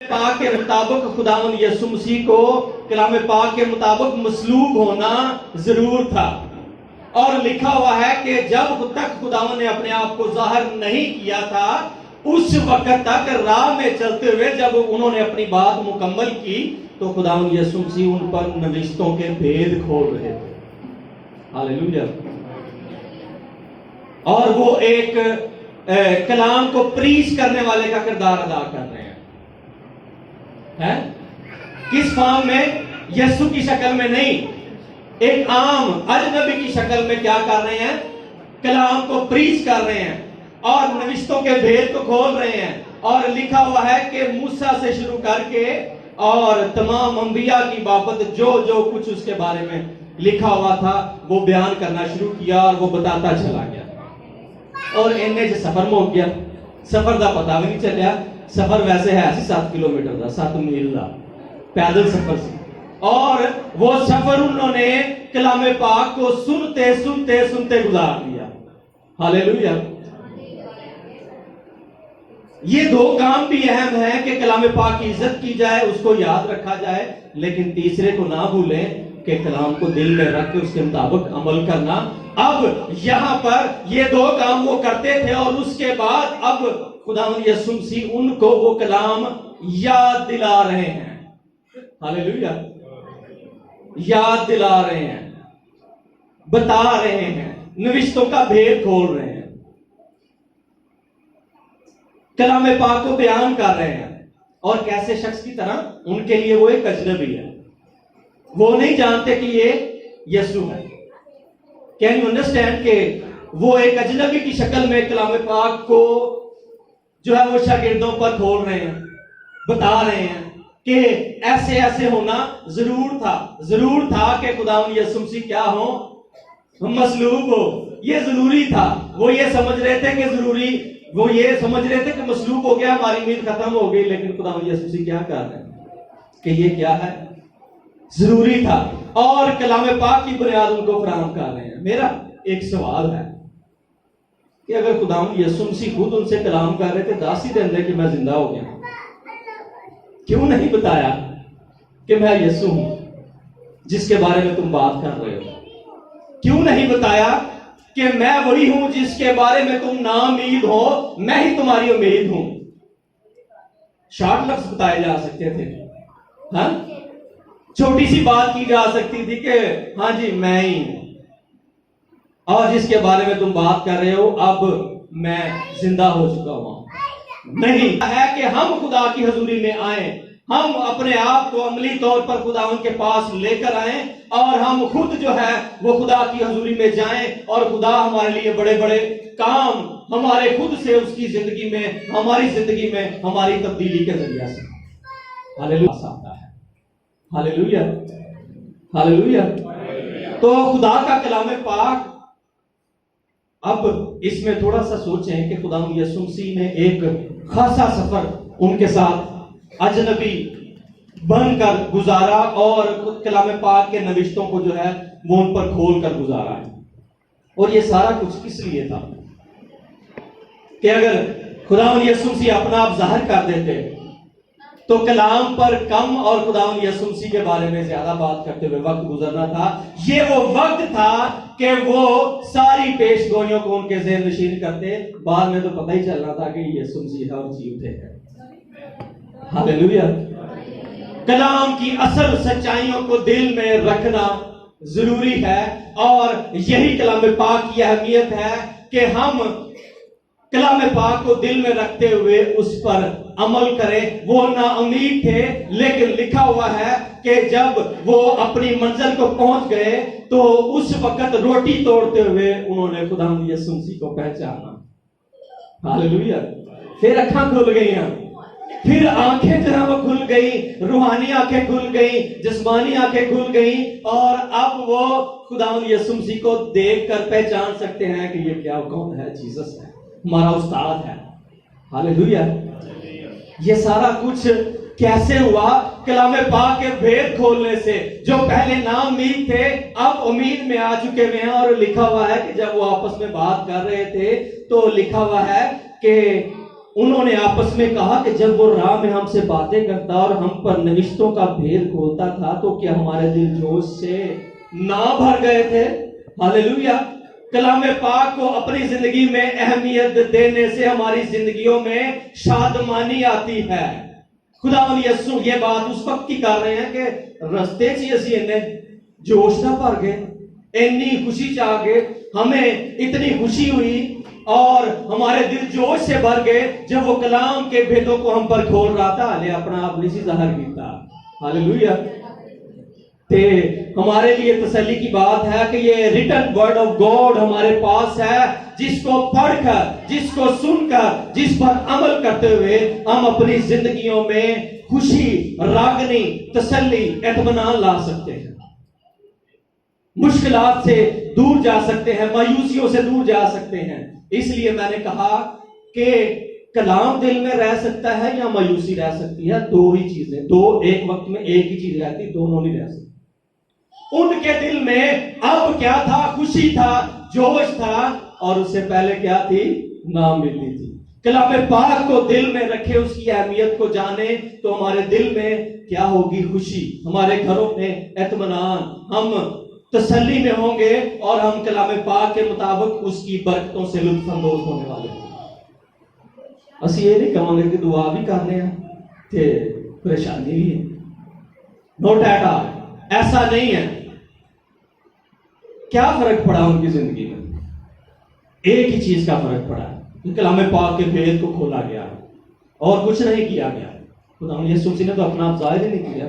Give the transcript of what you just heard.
پاک کے مطابق خداوند یسوع مسیح کو کلام پاک کے مطابق مصلوب ہونا ضرور تھا، اور لکھا ہوا ہے کہ جب تک خداوند نے اپنے آپ کو ظاہر نہیں کیا تھا اس وقت تک راہ میں چلتے ہوئے جب انہوں نے اپنی بات مکمل کی تو خداوند یسوع مسیح ان پر نوشتوں کے بھید کھول رہے تھے۔ ہاللیلویا۔ اور وہ ایک کلام کو پریچ کرنے والے کا کردار ادا کر رہے ہیں۔ کس فارم میں؟ یسوع کی شکل میں نہیں، ایک عام اجنبی کی شکل میں کیا کر رہے ہیں؟ کلام کو پریچ کر رہے ہیں اور نوشتوں کے بھید کو کھول رہے ہیں۔ اور لکھا ہوا ہے کہ موسیٰ سے شروع کر کے اور تمام انبیاء کی بابت جو کچھ اس کے بارے میں لکھا ہوا تھا وہ بیان کرنا شروع کیا اور وہ بتاتا چلا گیا، اور انہیں سے سفر میں ہو گیا۔ سفر دا پتہ بھی نہیں چلیا، سفر ویسے ہے 7 کلومیٹر دا، 7 میل دا پیدل سفر سی، اور وہ سفر انہوں نے کلام پاک کو سنتے سنتے سنتے گزار دیا۔ ہاللیلویا۔ یہ دو کام بھی اہم ہیں کہ کلام پاک کی عزت کی جائے، اس کو یاد رکھا جائے، لیکن تیسرے کو نہ بھولیں کہ کلام کو دل میں رکھ کے اس کے مطابق عمل کرنا۔ اب یہاں پر یہ دو کام وہ کرتے تھے، اور اس کے بعد اب خداوند یسوع مسیح ان کو وہ کلام یاد دلا رہے ہیں۔ ہاللیلویا۔ یاد دلا رہے ہیں، بتا رہے ہیں، نوشتوں کا بھید کھول رہے ہیں، کلام پاک کو بیان کر رہے ہیں، اور کیسے شخص کی طرح؟ ان کے لیے وہ ایک اجنبی ہے، وہ نہیں جانتے کہ یہ یسوع ہے۔ کین یو انڈرسٹینڈ کہ وہ ایک اجنبی کی شکل میں کلام پاک کو جو ہے وہ شاگردوں پر کھول رہے ہیں، بتا رہے ہیں کہ ایسے ایسے ہونا ضرور تھا کہ خداوند یسوع مسیح کیا ہو؟ مصلوب ہو۔ یہ ضروری تھا۔ وہ یہ سمجھ رہے تھے کہ مصلوب ہو گیا، ہماری امید ختم ہو گئی، لیکن خداوند یسوع مسیح کیا کر رہے ہیں کہ یہ کیا ہے؟ ضروری تھا، اور کلام پاک کی بنیاد ان کو فراہم کر رہے ہیں۔ میرا ایک سوال ہے کہ اگر خداوند یسوع مسیح خود ان سے کلام کر رہے تھے 10 ہی دن کہ میں زندہ ہو گیا، کیوں نہیں بتایا کہ میں یسوع ہوں جس کے بارے میں تم بات کر رہے ہو؟ کیوں نہیں بتایا کہ میں وہی ہوں جس کے بارے میں تم نا امید ہو، میں ہی تمہاری امید ہوں؟ شارٹ لفظ بتائے جا سکتے تھے، ہاں، چھوٹی سی بات کی جا سکتی تھی کہ ہاں جی میں ہی ہوں، اور جس کے بارے میں تم بات کر رہے ہو اب میں زندہ ہو چکا ہوں۔ نہیں ہے کہ ہم خدا کی حضوری میں آئیں، ہم اپنے آپ کو عملی طور پر خداوند کے پاس لے کر آئیں، اور ہم خود جو ہے وہ خدا کی حضوری میں جائیں، اور خدا ہمارے لیے بڑے بڑے کام ہمارے خود سے اس کی زندگی میں، ہماری زندگی میں ہماری تبدیلی کے ذریعے سے ہاللیلویا آتا ہے۔ ہاللیلویا، ہاللیلویا۔ تو خدا کا کلام پاک، اب اس میں تھوڑا سا سوچیں کہ خداوند یسوع مسیح نے ایک خاصا سفر ان کے ساتھ اجنبی بن کر گزارا، اور کلام پاک کے نوشتوں کو جو ہے وہ ان پر کھول کر گزارا ہے۔ اور یہ سارا کچھ کس لیے تھا کہ اگر خداوند یسوع مسیح اپنا آپ ظاہر کر دیتے تو کلام پر کم اور خداوند یسوع مسیح کے بارے میں زیادہ بات کرتے ہوئے وقت گزرنا تھا۔ یہ وہ وقت تھا کہ وہ ساری پیش گوئیوں کو ان کے ذہن نشین کرتے، بعد میں تو پتہ ہی چلنا تھا کہ یسوع مسیح اور جی اٹھے ہیں۔ ہاللیلویا۔ کلام کی اصل سچائیوں کو دل میں رکھنا ضروری ہے، اور یہی کلام پاک کی اہمیت ہے کہ ہم کلام پاک کو دل میں رکھتے ہوئے اس پر عمل کریں۔ وہ نا امید تھے، لیکن لکھا ہوا ہے کہ جب وہ اپنی منزل کو پہنچ گئے تو اس وقت روٹی توڑتے ہوئے انہوں نے خداوند یسوع مسیح کو پہچانا۔ ہاللیلویا۔ پھر آنکھیں کھل گئیں، پھر آنکھیں جو ہے وہ کھل گئی، روحانی آنکھیں کھل گئی، جسمانی آنکھیں کھل گئی، اور اب وہ خداوند یسوع مسیح کو دیکھ کر پہچان سکتے ہیں کہ یہ کیا کون ہے؟ جیسس ہے، ہمارا استاد ہے۔ ہاللیلویا۔ یہ سارا کچھ کیسے ہوا؟ کلام پاک کے بھید کھولنے سے۔ جو پہلے نا امید تھے اب امید میں آ چکے ہوئے ہیں، اور لکھا ہوا ہے کہ جب وہ آپس میں بات کر رہے تھے تو لکھا ہوا ہے کہ انہوں نے آپس میں کہا کہ جب وہ راہ میں ہم سے باتیں کرتا اور ہم پر نوشتوں کا بھید کھولتا تھا تو کیا ہمارے دل جوش سے نہ بھر گئے تھے؟ ہاللیلویہ۔ کلام پاک کو اپنی زندگی میں اہمیت دینے سے ہماری زندگیوں میں شادمانی آتی ہے۔ خداوند یسوع یہ بات اس وقت کی کر رہے ہیں کہ رستے چ اسی جوش نہ بھر گئے، اتنی خوشی چاہ گئے، ہمیں اتنی خوشی ہوئی اور ہمارے دل جوش سے بھر گئے جب وہ کلام کے بھیدوں کو ہم پر کھول رہا تھا، ہلے اپنا آپ نہیں سی ظاہر کیتا۔ ہاللیلویہ۔ تے ہمارے لیے تسلی کی بات ہے کہ یہ ریٹن ورڈ آف گاڈ ہمارے پاس ہے، جس کو پڑھ کر، جس کو سن کر، جس پر عمل کرتے ہوئے ہم اپنی زندگیوں میں خوشی، راگنی، تسلی، اطمینان لا سکتے ہیں، مشکلات سے دور جا سکتے ہیں، مایوسیوں سے دور جا سکتے ہیں۔ اس لیے میں نے کہا کہ کلام دل میں رہ سکتا ہے یا مایوسی رہ سکتی ہے، دو ہی چیزیں، دو ایک وقت میں ایک ہی چیز رہتی، دونوں نہیں رہ سکتی۔ ان کے دل میں اب کیا تھا؟ خوشی تھا، جوش تھا، اور اس سے پہلے کیا تھی؟ نامردی تھی۔ کلام پاک کو دل میں رکھے، اس کی اہمیت کو جانے تو ہمارے دل میں کیا ہوگی؟ خوشی، ہمارے گھروں میں اطمینان، ہم تسلی میں ہوں گے اور ہم کلام پاک کے مطابق اس کی برکتوں سے لطف اندوز ہونے والے ہیں۔ اسی یہ نہیں کہوں گے کہ دعا بھی کرنے ہیں کہ پریشانی بھی ہے، نوٹ ایٹ آل، ایسا نہیں ہے۔ کیا فرق پڑا ان کی زندگی میں؟ ایک ہی چیز کا فرق پڑا ہے، کلام پاک کے بھید کو کھولا گیا اور کچھ نہیں کیا گیا۔ خدا یسوع مسیح نے تو اپنا آپ ظاہر ہی نہیں کیا۔